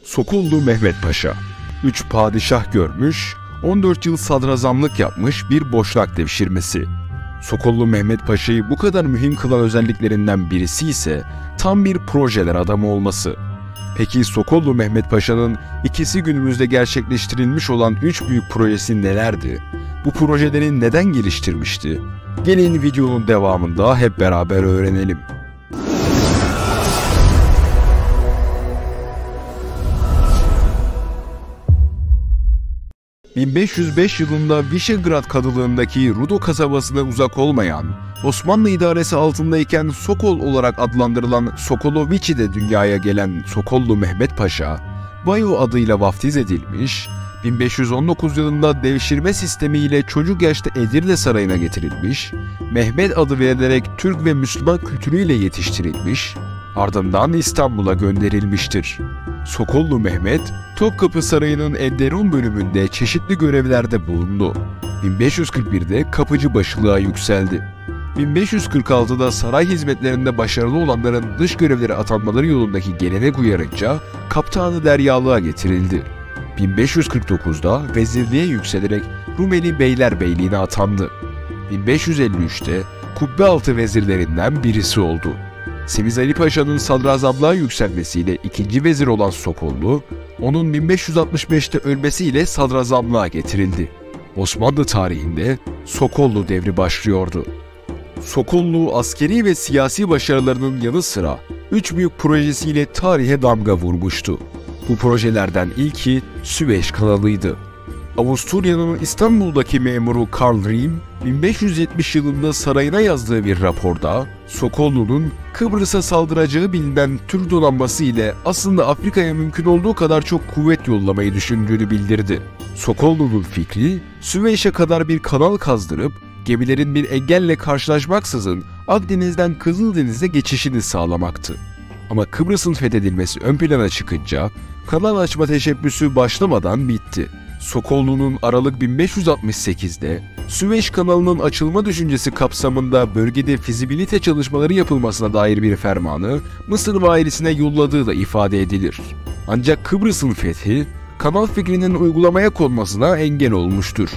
Sokollu Mehmet Paşa, 3 padişah görmüş, 14 yıl sadrazamlık yapmış bir Boşnak devşirmesi. Sokollu Mehmet Paşa'yı bu kadar mühim kılan özelliklerinden birisi ise tam bir projeler adamı olması. Peki Sokollu Mehmet Paşa'nın ikisi günümüzde gerçekleştirilmiş olan 3 büyük projesi nelerdi? Bu projeleri neden geliştirmişti? Gelin videonun devamında hep beraber öğrenelim. 1505 yılında Visegrad Kadılığındaki Rudo kasabasına uzak olmayan, Osmanlı idaresi altındayken Sokol olarak adlandırılan Sokoloviçi'de dünyaya gelen Sokollu Mehmet Paşa, Bayo adıyla vaftiz edilmiş, 1519 yılında devşirme sistemiyle çocuk yaşta Edirne Sarayı'na getirilmiş, Mehmet adı verilerek Türk ve Müslüman kültürüyle yetiştirilmiş, ardından İstanbul'a gönderilmiştir. Sokollu Mehmet, Topkapı Sarayı'nın Enderun bölümünde çeşitli görevlerde bulundu. 1541'de kapıcı başılığa yükseldi. 1546'da saray hizmetlerinde başarılı olanların dış görevlere atanmaları yolundaki gelenek uyarınca kaptanı deryalığa getirildi. 1549'da vezirliğe yükselerek Rumeli Beylerbeyliğine atandı. 1553'te Kubbealtı vezirlerinden birisi oldu. Semiz Ali Paşa'nın sadrazamlığa yükselmesiyle ikinci vezir olan Sokollu, onun 1565'te ölmesiyle sadrazamlığa getirildi. Osmanlı tarihinde Sokollu devri başlıyordu. Sokollu askeri ve siyasi başarılarının yanı sıra 3 büyük projesiyle tarihe damga vurmuştu. Bu projelerden ilki Süveyş kanalıydı. Avusturya'nın İstanbul'daki memuru Karl Riem, 1570 yılında sarayına yazdığı bir raporda, Sokollu'nun Kıbrıs'a saldıracağı bilinen Türk donanması ile aslında Afrika'ya mümkün olduğu kadar çok kuvvet yollamayı düşündüğünü bildirdi. Sokollu'nun fikri, Süveyş'e kadar bir kanal kazdırıp, gemilerin bir engelle karşılaşmaksızın Akdeniz'den Kızıldeniz'e geçişini sağlamaktı. Ama Kıbrıs'ın fethedilmesi ön plana çıkınca, kanal açma teşebbüsü başlamadan bitti. Sokollu'nun Aralık 1568'de Süveyş kanalının açılma düşüncesi kapsamında bölgede fizibilite çalışmaları yapılmasına dair bir fermanı Mısır valisine yolladığı da ifade edilir. Ancak Kıbrıs'ın fethi, kanal fikrinin uygulamaya konmasına engel olmuştur.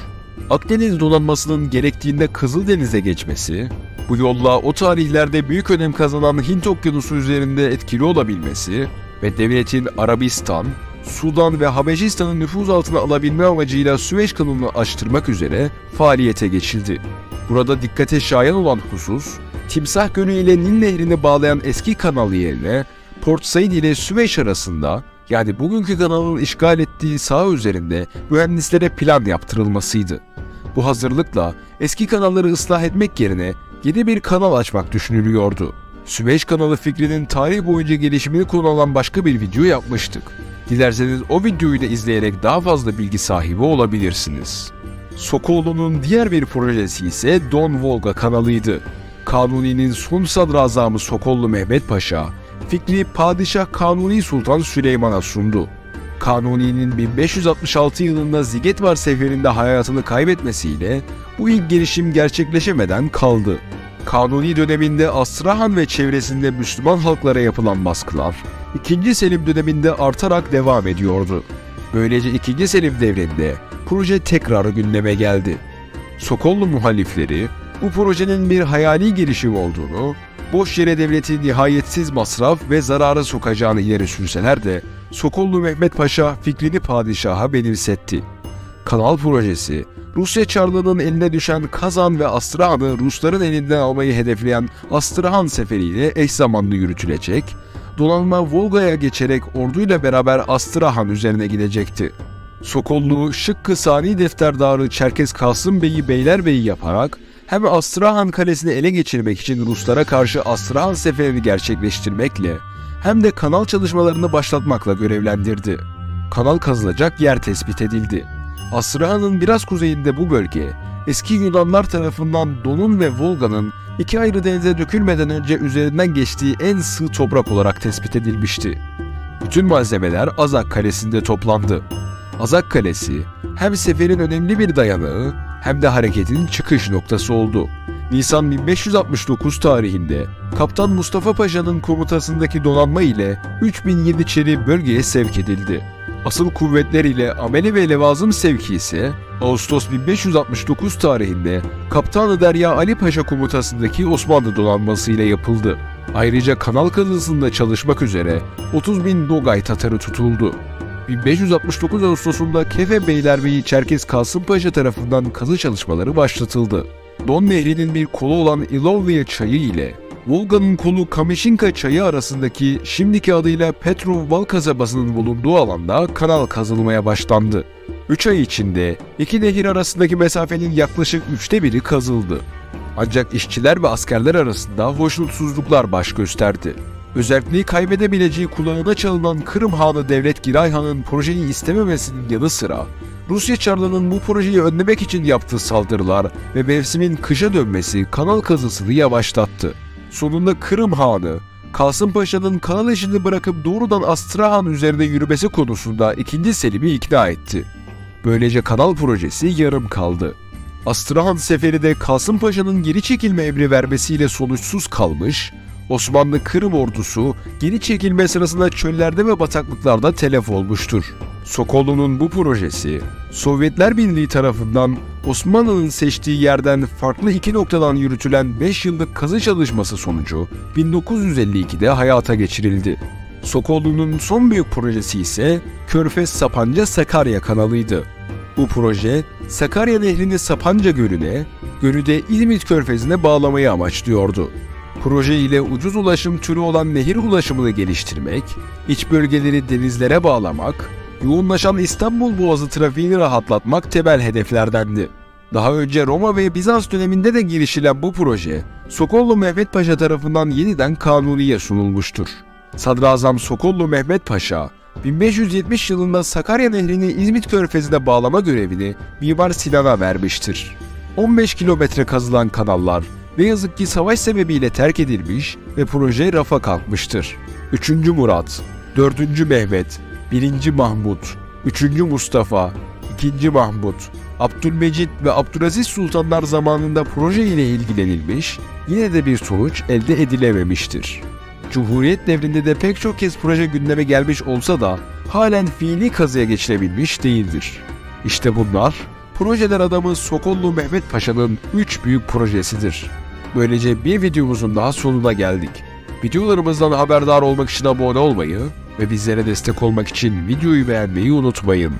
Akdeniz donanmasının gerektiğinde Kızıldeniz'e geçmesi, bu yolla o tarihlerde büyük önem kazanan Hint Okyanusu üzerinde etkili olabilmesi ve devletin Arabistan, Sudan ve Habeşistan'ın nüfuz altına alabilme amacıyla Süveyş kanalını açtırmak üzere faaliyete geçildi. Burada dikkate şayan olan husus, Timsah Gölü ile Nil Nehri'ni bağlayan eski kanal yerine Port Said ile Süveyş arasında, yani bugünkü kanalın işgal ettiği saha üzerinde mühendislere plan yaptırılmasıydı. Bu hazırlıkla eski kanalları ıslah etmek yerine yeni bir kanal açmak düşünülüyordu. Süveyş kanalı fikrinin tarih boyunca gelişimini konu alan başka bir video yapmıştık. Dilerseniz o videoyu da izleyerek daha fazla bilgi sahibi olabilirsiniz. Sokollu'nun diğer bir projesi ise Don Volga kanalıydı. Kanuni'nin son sadrazamı Sokollu Mehmet Paşa, fikri Padişah Kanuni Sultan Süleyman'a sundu. Kanuni'nin 1566 yılında Zigetvar seferinde hayatını kaybetmesiyle bu ilk girişim gerçekleşemeden kaldı. Kanuni döneminde Astrahan ve çevresinde Müslüman halklara yapılan baskılar, 2. Selim döneminde artarak devam ediyordu. Böylece 2. Selim devrinde proje tekrar gündeme geldi. Sokollu muhalifleri bu projenin bir hayali girişim olduğunu, boş yere devleti nihayetsiz masraf ve zarara sokacağını ileri sürseler de Sokollu Mehmet Paşa fikrini padişaha benimsetti. Kanal projesi, Rusya Çarlığı'nın eline düşen Kazan ve Astrahan'ı Rusların elinden almayı hedefleyen Astrahan seferiyle eş zamanlı yürütülecek, donanma Volga'ya geçerek orduyla beraber Astrahan üzerine gidecekti. Sokollu, Şıkkı Sani Defterdarı Çerkes Kasım Bey'i Beylerbeyi yaparak hem Astrahan kalesini ele geçirmek için Ruslara karşı Astrahan seferini gerçekleştirmekle hem de kanal çalışmalarını başlatmakla görevlendirdi. Kanal kazılacak yer tespit edildi. Astrahan'ın biraz kuzeyinde bu bölge, eski Yunanlar tarafından Don'un ve Volga'nın iki ayrı denize dökülmeden önce üzerinden geçtiği en sığ toprak olarak tespit edilmişti. Bütün malzemeler Azak Kalesi'nde toplandı. Azak Kalesi, hem seferin önemli bir dayanağı hem de hareketin çıkış noktası oldu. Nisan 1569 tarihinde Kaptan Mustafa Paşa'nın komutasındaki donanma ile 3000 Yeniçeri bölgeye sevk edildi. Asıl kuvvetler ile amele ve levazım sevki ise Ağustos 1569 tarihinde Kaptan-ı Derya Ali Paşa komutasındaki Osmanlı donanması ile yapıldı. Ayrıca kanal kazısında çalışmak üzere 30.000 Nogay Tatarı tutuldu. 1569 Ağustos'unda Kefe Beylerbeyi Çerkez Kasım Paşa tarafından kazı çalışmaları başlatıldı. Don Nehri'nin bir kolu olan Ilovlya çayı ile Volga'nın kolu Kameşinka çayı arasındaki şimdiki adıyla Petrov-Val kasabasının bulunduğu alanda kanal kazılmaya başlandı. 3 ay içinde iki nehir arasındaki mesafenin yaklaşık 1/3'ü kazıldı. Ancak işçiler ve askerler arasında hoşnutsuzluklar baş gösterdi. Özelliği kaybedebileceği kulağına çalınan Kırım Hanı Devlet Giray Han'ın projeyi istememesinin yanı sıra Rusya Çarlığı'nın bu projeyi önlemek için yaptığı saldırılar ve mevsimin kışa dönmesi kanal kazısını yavaşlattı. Sonunda Kırım Hanı, Kasım Paşa'nın kanal işini bırakıp doğrudan Astrahan üzerine yürümesi konusunda 2. Selim'i ikna etti. Böylece kanal projesi yarım kaldı. Astrahan seferi de Kasım Paşa'nın geri çekilme emri vermesiyle sonuçsuz kalmış, Osmanlı Kırım ordusu geri çekilme sırasında çöllerde ve bataklıklarda telef olmuştur. Sokollu'nun bu projesi, Sovyetler Birliği tarafından Osmanlı'nın seçtiği yerden farklı 2 noktadan yürütülen 5 yıllık kazı çalışması sonucu 1952'de hayata geçirildi. Sokollu'nun son büyük projesi ise Körfez-Sapanca-Sakarya kanalıydı. Bu proje, Sakarya Nehri'ni Sapanca Gölü'ne, Gölü de İzmit Körfezi'ne bağlamayı amaçlıyordu. Proje ile ucuz ulaşım türü olan nehir ulaşımını geliştirmek, iç bölgeleri denizlere bağlamak, yoğunlaşan İstanbul Boğazı trafiğini rahatlatmak temel hedeflerdendi. Daha önce Roma ve Bizans döneminde de girişilen bu proje, Sokollu Mehmet Paşa tarafından yeniden Kanuni'ye sunulmuştur. Sadrazam Sokollu Mehmet Paşa, 1570 yılında Sakarya Nehri'ni İzmit Körfezi'ne bağlama görevini Mimar Sinan'a vermiştir. 15 kilometre kazılan kanallar ne yazık ki savaş sebebiyle terk edilmiş ve proje rafa kalkmıştır. 3. Murat, 4. Mehmet, 1. Mahmut, 3. Mustafa, 2. Mahmut, Abdülmecit ve Abdülaziz Sultanlar zamanında proje ile ilgilenilmiş, yine de bir sonuç elde edilememiştir. Cumhuriyet devrinde de pek çok kez proje gündeme gelmiş olsa da halen fiili kazıya geçilebilmiş değildir. İşte bunlar, projeler adamı Sokollu Mehmet Paşa'nın 3 büyük projesidir. Böylece bir videomuzun daha sonuna geldik. Videolarımızdan haberdar olmak için abone olmayı ve bizlere destek olmak için videoyu beğenmeyi unutmayın.